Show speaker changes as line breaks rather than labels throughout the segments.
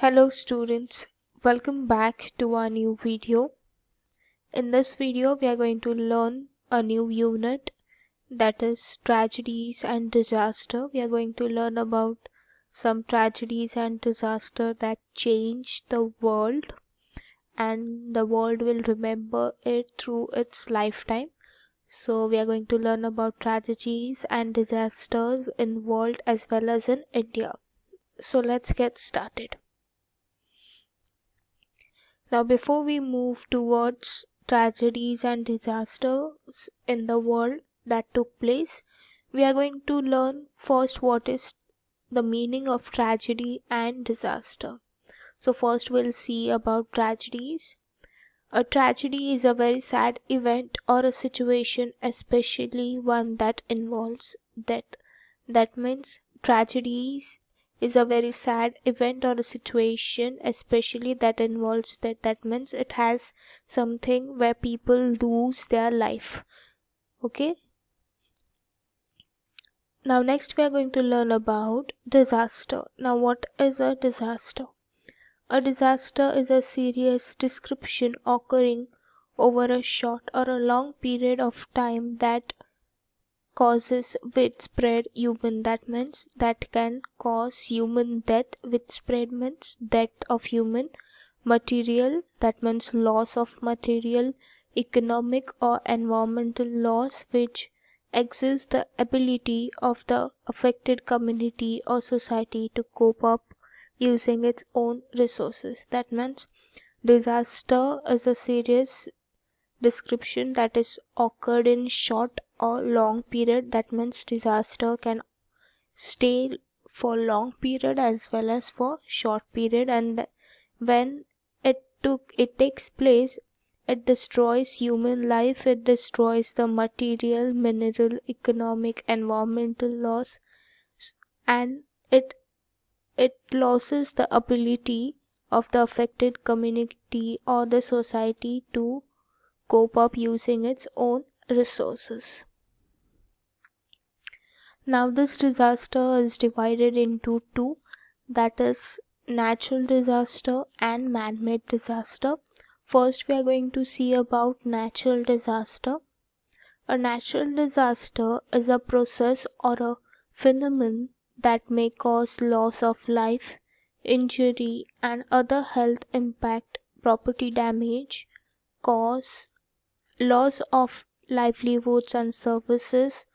Hello students, welcome back to our new video. In this video we are going to learn a new unit, that is tragedies and disaster. We are going to learn about some tragedies and disaster that changed the world, and the world will remember it through its lifetime. So we are going to learn about tragedies and disasters in world as well as in India. So let's get started. Now, before we move towards tragedies and disasters in the world that took place, we are going to learn first what is the meaning of tragedy and disaster. So, first we'll see about tragedies. A tragedy is a very sad event or a situation, especially one that involves death. That means tragedies is a very sad event or a situation, especially that involves death. That means it has something where people lose their life. Okay. Now next we are going to learn about disaster. Now what is a disaster? A disaster is a serious description occurring over a short or a long period of time that causes widespread human, that means that can cause human death. Widespread means death of human, material, that means loss of material, economic or environmental loss which exceeds the ability of the affected community or society to cope up using its own resources. That means disaster is a serious description that is occurred in short or long period. That means disaster can stay for long period as well as for short period, and when it takes place, it destroys human life, it destroys the material, mineral, economic, environmental loss, and it loses the ability of the affected community or the society to cope up using its own resources. Now this disaster is divided into two, that is natural disaster and man-made disaster. First we are going to see about natural disaster. A natural disaster is a process or a phenomenon that may cause loss of life, injury and other health impact, property damage, cause loss of livelihoods and services,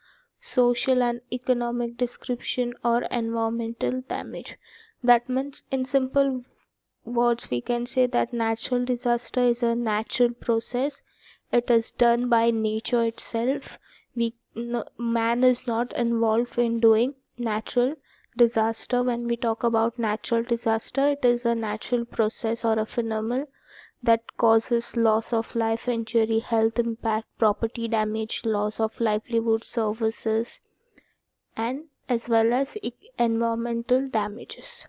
social and economic description or environmental damage. That means in simple words we can say that natural disaster is a natural process. It is done by nature itself. Man is not involved in doing natural disaster. When we talk about natural disaster, it is a natural process or a phenomenon that causes loss of life, injury, health impact, property damage, loss of livelihood, services, and as well as environmental damages.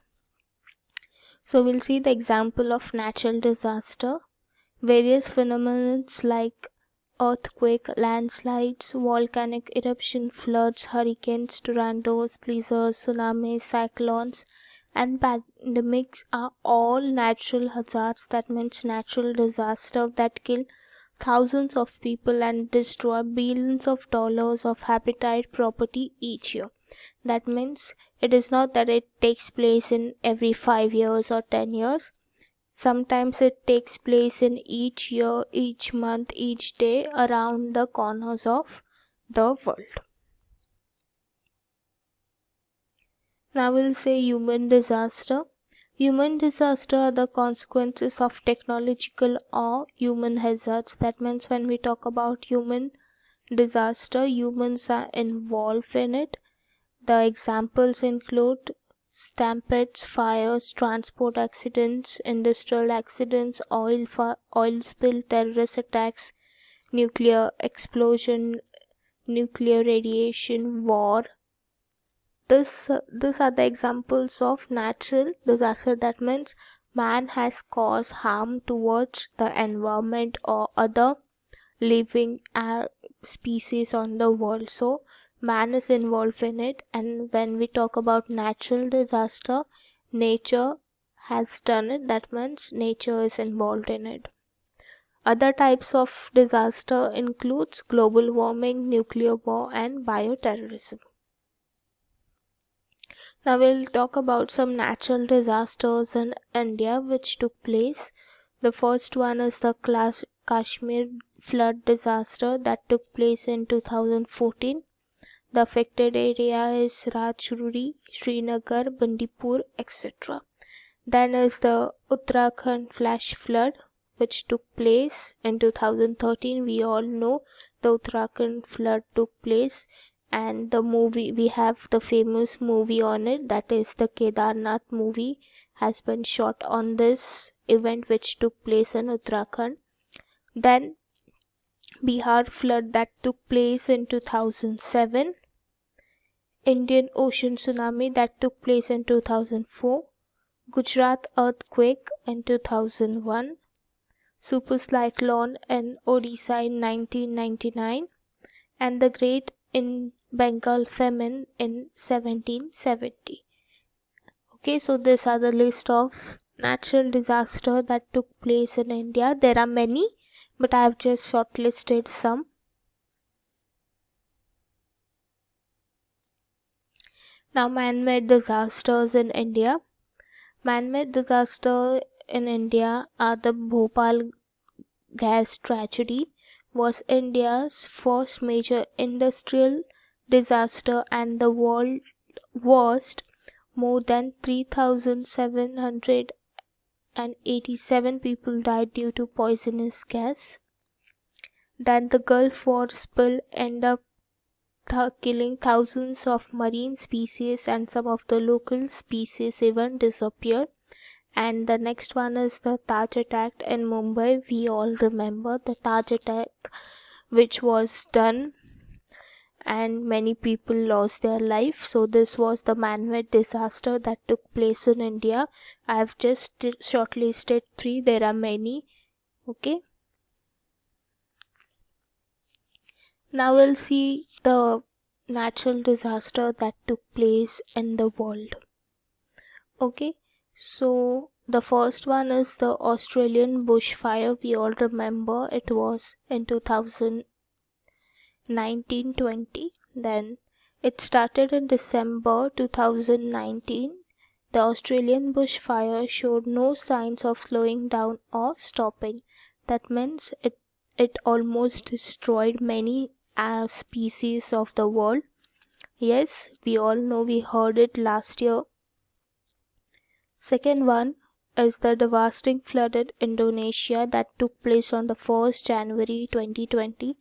So we'll see the example of natural disaster. Various phenomena like earthquake, landslides, volcanic eruption, floods, hurricanes, tornadoes, blizzards, tsunamis, cyclones, and pandemics are all natural hazards. That means natural disaster that kill thousands of people and destroy billions of dollars of habitat property each year. That means it is not that it takes place in every 5 years or 10 years. Sometimes it takes place in each year, each month, each day around the corners of the world. Now we'll say human disaster. Human disaster are the consequences of technological or human hazards. That means when we talk about human disaster, humans are involved in it. The examples include stampedes, fires, transport accidents, industrial accidents, oil spill, terrorist attacks, nuclear explosion, nuclear radiation, war. These are the examples of natural disaster. That means man has caused harm towards the environment or other living species on the world. So man is involved in it. And when we talk about natural disaster, nature has done it, that means nature is involved in it. Other types of disaster includes global warming, nuclear war, and bioterrorism. Now we'll talk about some natural disasters in India which took place. The first one is the Kashmir flood disaster that took place in 2014. The affected area is Rajauri, Srinagar, Bandipur, etc. Then is the Uttarakhand flash flood which took place in 2013. We all know the Uttarakhand flood took place, and the movie, we have the famous movie on it, that is the Kedarnath movie, has been shot on this event which took place in Uttarakhand. Then Bihar flood that took place in 2007, Indian Ocean tsunami that took place in 2004, Gujarat earthquake in 2001, super cyclone in Odisha in 1999, and the Great in Bengal famine in 1770. Okay, so these are the list of natural disaster that took place in India. There are many, but I have just shortlisted some. Now, man-made disasters in India. Man-made disaster in India are the Bhopal gas tragedy was India's first major industrial disaster, and the world worst. More than 3,787 people died due to poisonous gas. Then the Gulf War spill ended up killing thousands of marine species, and some of the local species even disappeared. And the next one is the Taj attack in Mumbai. We all remember the Taj attack which was done and many people lost their life. So this was the man-made disaster that took place in India. I have just shortlisted 3. There are many. Okay. Now we'll see the natural disaster that took place in the world. Okay. So the first one is the Australian bushfire. We all remember it was in 1920. Then it started in December 2019. The Australian bushfire showed no signs of slowing down or stopping. That means it almost destroyed many species of the world. Yes, we all know, we heard it last year. Second one is the devastating flood in Indonesia that took place on the 1st January 2020.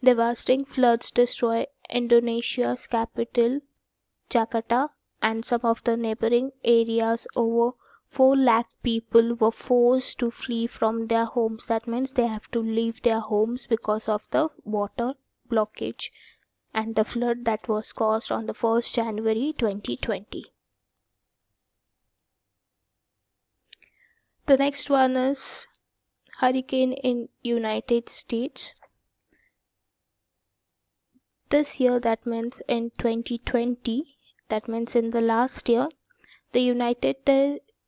Devastating floods destroy Indonesia's capital, Jakarta, and some of the neighboring areas. Over 4 lakh people were forced to flee from their homes. That means they have to leave their homes because of the water blockage and the flood that was caused on the 1st January 2020. The next one is hurricane in United States. This year, that means in 2020, that means in the last year, the United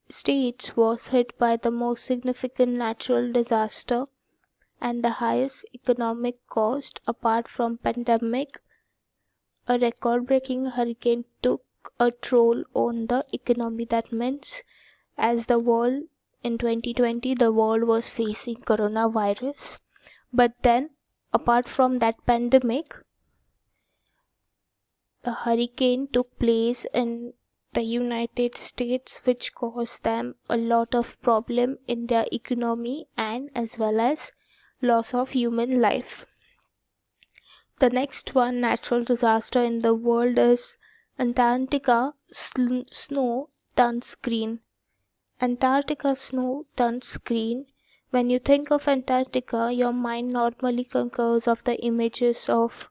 States was hit by the most significant natural disaster and the highest economic cost apart from pandemic. A record-breaking hurricane took a toll on the economy. That means as the world in 2020, the world was facing coronavirus, but then apart from that pandemic, a hurricane took place in the United States which caused them a lot of problem in their economy and as well as loss of human life. The next one natural disaster in the world is Antarctica snow turns green. Antarctica snow turns green. When you think of Antarctica, your mind normally concurs of the images of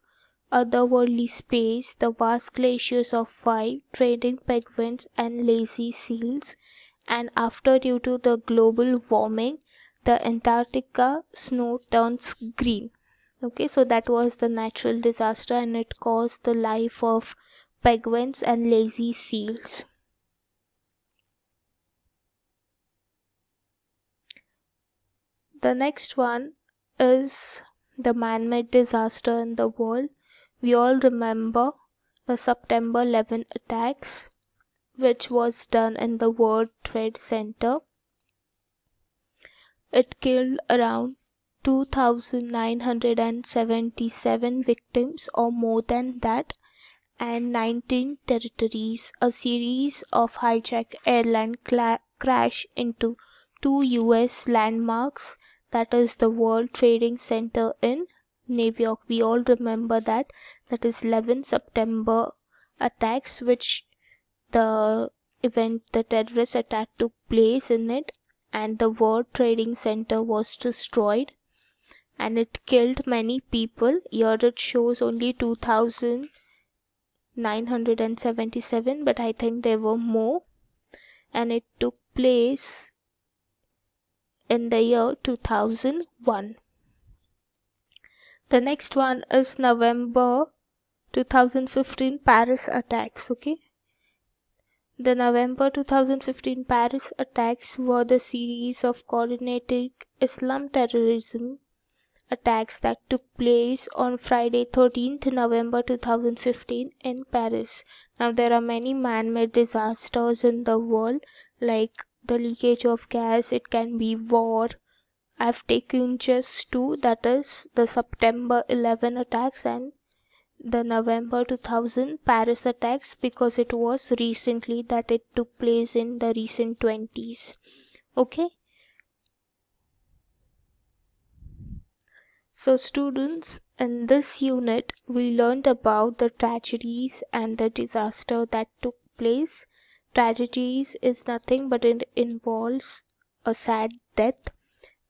otherworldly space, the vast glaciers of white, trading penguins and lazy seals, and after due to the global warming, the Antarctica snow turns green. Okay, so that was the natural disaster and it caused the life of penguins and lazy seals. The next one is the man-made disaster in the world. We all remember the September 11 attacks, which was done in the World Trade Center. It killed around 2,977 victims or more than that, and 19 territories. A series of hijacked airline crash into two US landmarks, that is the World Trading Center in New York. We all remember that. That is 11 September attacks, which the the terrorist attack took place in it, and the World Trading Center was destroyed and it killed many people. Here it shows only 2,977, but I think there were more, and it took place in the year 2001. The next one is November 2015 Paris attacks. Okay, the November 2015 Paris attacks were the series of coordinated Islam terrorism attacks that took place on Friday 13th November 2015 in Paris. Now there are many man-made disasters in the world, like the leakage of gas, it can be war. I've taken just two, that is the September 11 attacks and the November 2000 Paris attacks, because it was recently that it took place in the recent 20s. Okay. So students, in this unit we learned about the tragedies and the disaster that took place. Tragedies is nothing but it involves a sad death.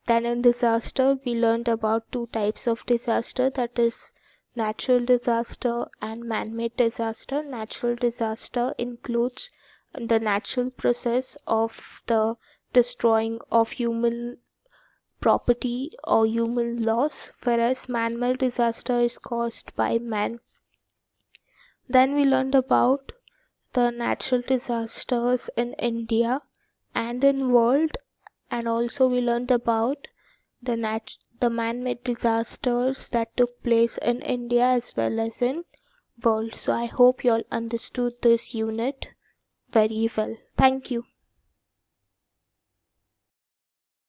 Then in disaster we learned about two types of disaster, that is natural disaster and man-made disaster. Natural disaster includes the natural process of the destroying of human property or human loss, whereas man-made disaster is caused by man. Then we learned about the natural disasters in India and in world, and also we learned about the man-made disasters that took place in India as well as in world. So I hope you all understood this unit very well. Thank you.